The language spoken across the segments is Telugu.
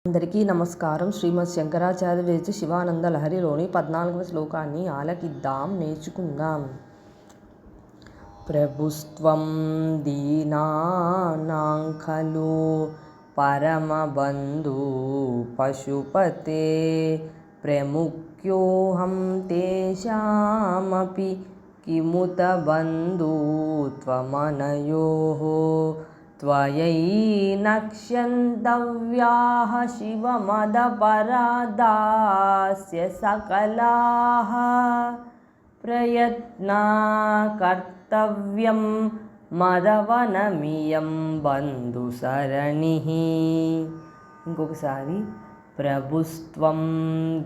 అందరికీ నమస్కారం. శ్రీమద్ శంకరాచార్య విరచిత శివానంద లహరిలోని 14వ శ్లోకాన్ని ఆలకిద్దాం, నేర్చుకుందాం. ప్రభుస్త్వం దీనానాం ఖలు పరమబంధు పశుపతే ప్రముఖ్యోహం తేషామపి కిముత బంధు త్వమనయోః త్వయైనక్ష్యంతవ్యాః శివమదపరాదాస్య సకలాః ప్రయత్నా కర్తవ్యం మదవనమియం బంధుసరణిః. ఇంకొకసారి. ప్రభుస్త్వం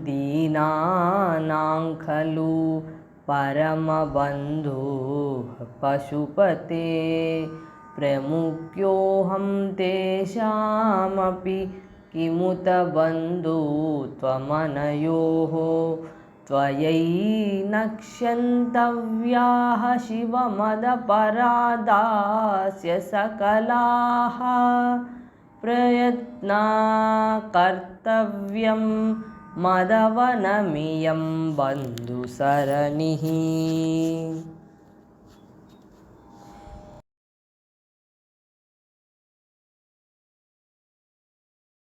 దీనానాం ఖలు పరమబంధు పశుపతే ప్రముఖ్యోహం తేషామపి కిముత బంధు త్వమనయోః త్వయైనక్ష్యంతవ్యాః శివమదపరాదాస్య సకలాః ప్రయత్నా కర్తవ్యం మదవనమియం బంధుసరణిః.